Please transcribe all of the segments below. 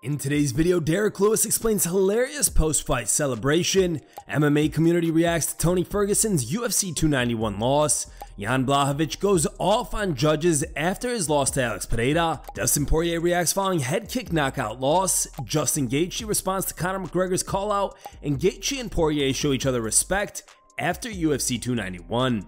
In today's video, Derrick Lewis explains hilarious post-fight celebration, MMA community reacts to Tony Ferguson's UFC 291 loss, Jan Blachowicz goes off on judges after his loss to Alex Pereira, Dustin Poirier reacts following head kick knockout loss, Justin Gaethje responds to Conor McGregor's callout, and Gaethje and Poirier show each other respect after UFC 291.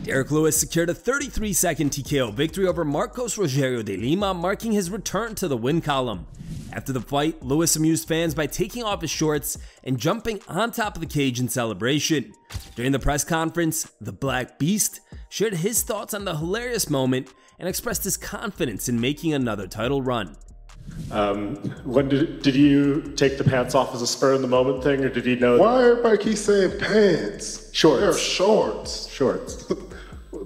Derrick Lewis secured a 33-second TKO victory over Marcos Rogerio de Lima, marking his return to the win column. After the fight, Lewis amused fans by taking off his shorts and jumping on top of the cage in celebration. During the press conference, the Black Beast shared his thoughts on the hilarious moment and expressed his confidence in making another title run. When did you take the pants off as a spur in the moment thing, or did you know? Why everybody keep saying pants? Shorts. They're shorts. Shorts.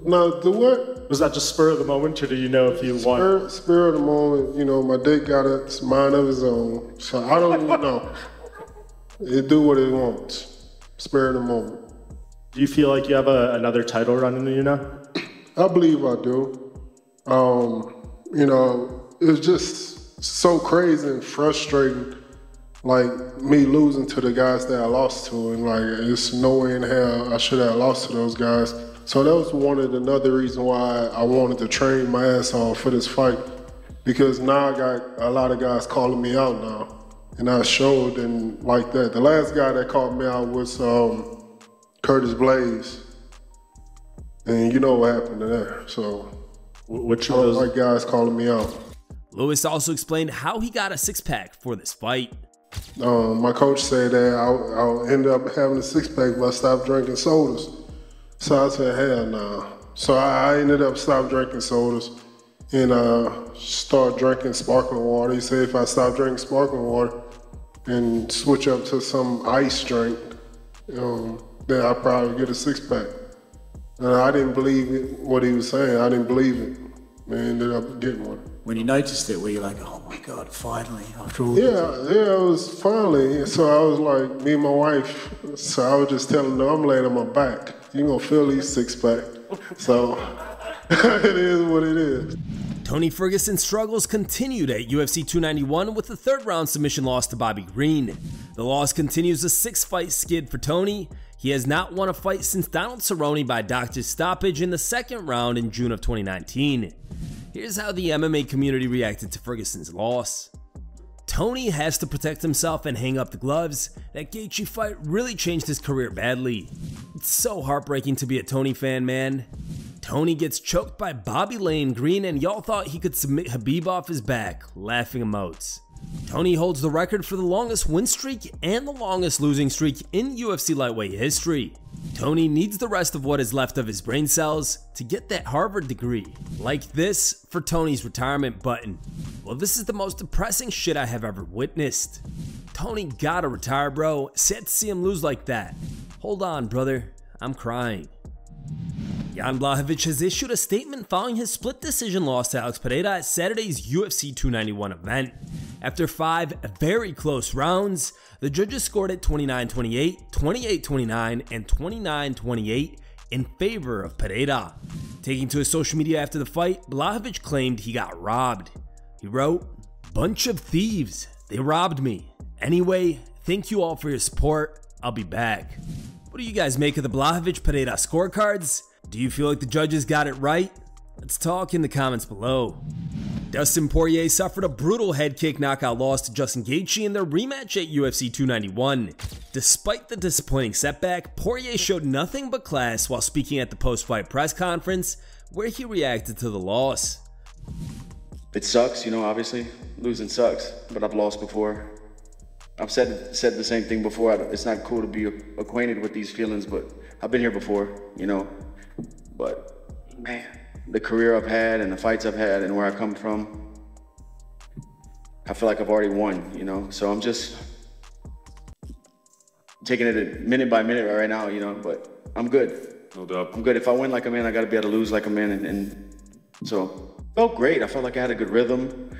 No, the what? Was that just spur of the moment, or do you know if you want? Spur of the moment. You know, my dick got a mind of his own, so I don't even know. It do what it wants. Spur of the moment. Do you feel like you have another title run in you now? I believe I do. You know, it's just so crazy and frustrating, like me losing to the guys that I lost to, and like it's no way in hell I should have lost to those guys. So that was another reason why I wanted to train my ass off for this fight, because now I got a lot of guys calling me out now, and I showed and like that. The last guy that called me out was Curtis Blaze, and you know what happened to there. So which of those like guys calling me out. Lewis also explained how he got a six-pack for this fight. My coach said that I'll end up having a six-pack if I stop drinking sodas. So I said, hell no. So I ended up stopping drinking sodas and start drinking sparkling water. He said if I stop drinking sparkling water and switch up to some ice drink, then I'll probably get a six-pack. And I didn't believe what he was saying. I didn't believe it. I ended up getting one. When you noticed it, were you like, oh my God, finally, after all this? Yeah, it was finally. So I was like, me and my wife, so I was just telling them, I'm laying on my back. You're gonna feel these six-pack. So it is what it is. Tony Ferguson's struggles continued at UFC 291 with a third-round submission loss to Bobby Green. The loss continues a six-fight skid for Tony. He has not won a fight since Donald Cerrone by doctor's stoppage in the second round in June of 2019. Here's how the MMA community reacted to Ferguson's loss. Tony has to protect himself and hang up the gloves. That Gaethje fight really changed his career badly. It's so heartbreaking to be a Tony fan, man. Tony gets choked by Bobby Lane Green and y'all thought he could submit Habib off his back, laughing emotes. Tony holds the record for the longest win streak and the longest losing streak in UFC lightweight history. Tony needs the rest of what is left of his brain cells to get that Harvard degree. Like this for Tony's retirement button. Well, this is the most depressing shit I have ever witnessed. Tony gotta retire, bro. Sad to see him lose like that. Hold on, brother. I'm crying. Jan Blachowicz has issued a statement following his split decision loss to Alex Pereira at Saturday's UFC 291 event. After 5 very close rounds, the judges scored it 29-28, 28-29, and 29-28 in favor of Pereira. Taking to his social media after the fight, Blachowicz claimed he got robbed. He wrote, "Bunch of thieves, they robbed me. Anyway, thank you all for your support. I'll be back." What do you guys make of the Blachowicz-Pereira scorecards? Do you feel like the judges got it right? Let's talk in the comments below. Dustin Poirier suffered a brutal head kick knockout loss to Justin Gaethje in their rematch at UFC 291. Despite the disappointing setback, Poirier showed nothing but class while speaking at the post-fight press conference, where he reacted to the loss. It sucks, you know, obviously. Losing sucks, but I've lost before. I've said the same thing before. It's not cool to be acquainted with these feelings, but I've been here before, you know. But, man, the career I've had and the fights I've had and where I come from, I feel like I've already won, you know. So I'm just taking it minute by minute right now, you know, but I'm good. No doubt. I'm good. If I win like a man, I got to be able to lose like a man. And so felt great. I felt like I had a good rhythm.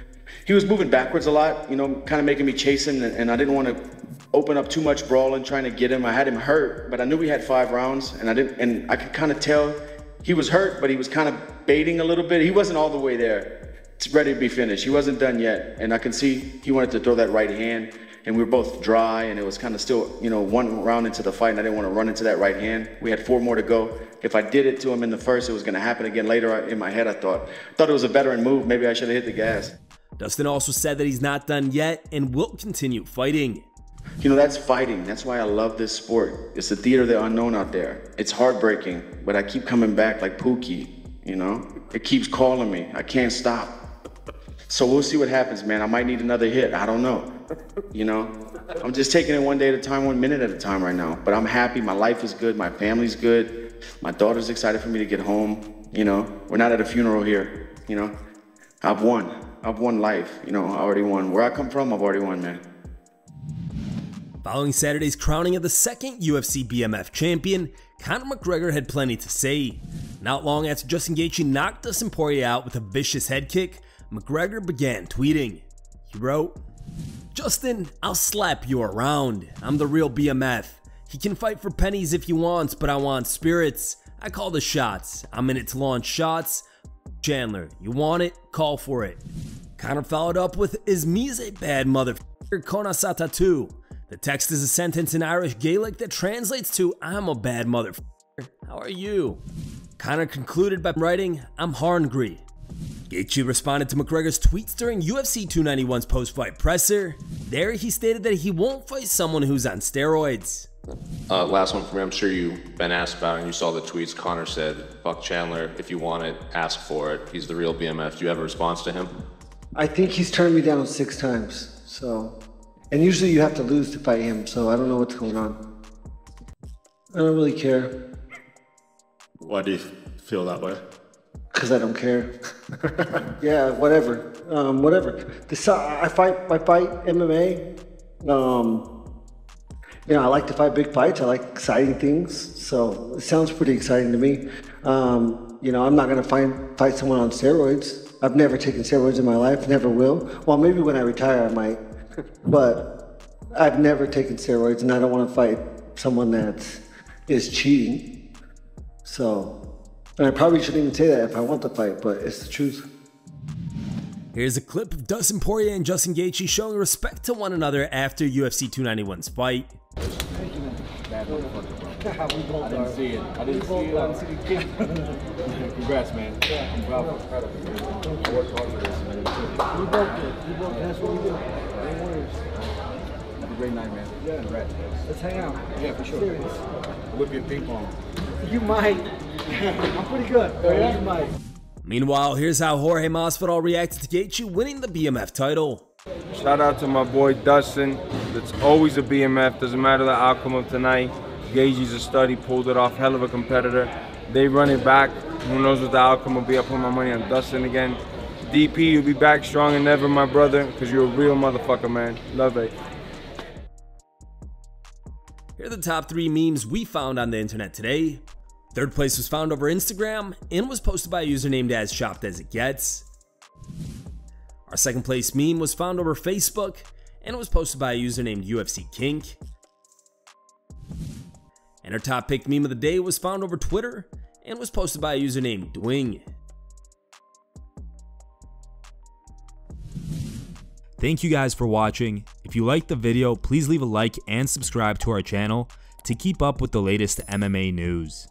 He was moving backwards a lot, you know, kind of making me chasing, and I didn't want to open up too much brawling, trying to get him. I had him hurt, but I knew we had 5 rounds, and I could kind of tell he was hurt, but he was kind of baiting a little bit. He wasn't all the way there. it's ready to be finished. He wasn't done yet, and I can see he wanted to throw that right hand, and we were both dry, and it was kind of still, you know, 1 round into the fight, and I didn't want to run into that right hand. We had 4 more to go. If I did it to him in the first, it was going to happen again later. In my head, I thought it was a veteran move. Maybe I should have hit the gas. Dustin also said that he's not done yet and will continue fighting. You know, that's fighting. That's why I love this sport. It's the theater of the unknown out there. It's heartbreaking, but I keep coming back like Pookie, you know? It keeps calling me. I can't stop. So we'll see what happens, man. I might need another hit. I don't know, you know? I'm just taking it one day at a time, 1 minute at a time right now. But I'm happy. My life is good. My family's good. My daughter's excited for me to get home, you know? We're not at a funeral here, you know? I've won. I've won life, you know? I already won. Where I come from, I've already won, man. Following Saturday's crowning of the second UFC BMF champion, Conor McGregor had plenty to say. Not long after Justin Gaethje knocked Dustin Poirier out with a vicious head kick, McGregor began tweeting. He wrote, "Justin, I'll slap you around. I'm the real BMF. He can fight for pennies if he wants, but I want spirits. I call the shots. I'm in it to launch shots. Chandler, you want it? Call for it." Conor followed up with, "Is me's a bad motherfucker Kona Satatu." The text is a sentence in Irish Gaelic that translates to, "I'm a bad motherfucker. How are you?" Conor concluded by writing, "I'm hungry." Gaethje responded to McGregor's tweets during UFC 291's post-fight presser. There he stated that he won't fight someone who's on steroids. Last one for me. I'm sure you've been asked about it and you saw the tweets. Conor said, "Fuck Chandler. If you want it, ask for it. He's the real BMF." Do you have a response to him? I think he's turned me down 6 times, so. And usually you have to lose to fight him, so I don't know what's going on. I don't really care. Why do you feel that way? Because I don't care. Yeah, whatever. Whatever. I fight MMA. You know, I like to fight big fights. I like exciting things. So it sounds pretty exciting to me. You know, I'm not going to fight someone on steroids. I've never taken steroids in my life, never will. Well, maybe when I retire I might. But I've never taken steroids, and I don't want to fight someone that is cheating. So, and I probably shouldn't even say that if I want to fight, but it's the truth. Here's a clip of Dustin Poirier and Justin Gaethje showing respect to one another after UFC 291's fight. Thank you, man. I didn't see it. I didn't see the kick. Congrats, man. Yeah. I'm proud of you. I worked hard for this, man. We both did. That's what we do. No worries. Have a great night, man. Yeah. Congrats, guys. Let's hang out. Yeah, for sure. Serious. Whip your ping pong. You might. I'm pretty good. Oh, yeah? You might. Meanwhile, here's how Jorge Masvidal reacted to Gaethje winning the BMF title. Shout out to my boy Dustin. It's always a BMF. Doesn't matter the outcome of tonight. Gaethje's a stud. He pulled it off. Hell of a competitor. They run it back. Who knows what the outcome will be? I put my money on Dustin again. DP, you'll be back strong and ever, my brother, because you're a real motherfucker, man. Love it. Here are the top 3 memes we found on the internet today. Third place was found over Instagram and was posted by a user named as Shopped As It Gets. Our second place meme was found over Facebook and was posted by a user named UFC Kink. And our top picked meme of the day was found over Twitter and was posted by a user named Dwing. Thank you guys for watching. If you liked the video, please leave a like and subscribe to our channel to keep up with the latest MMA news.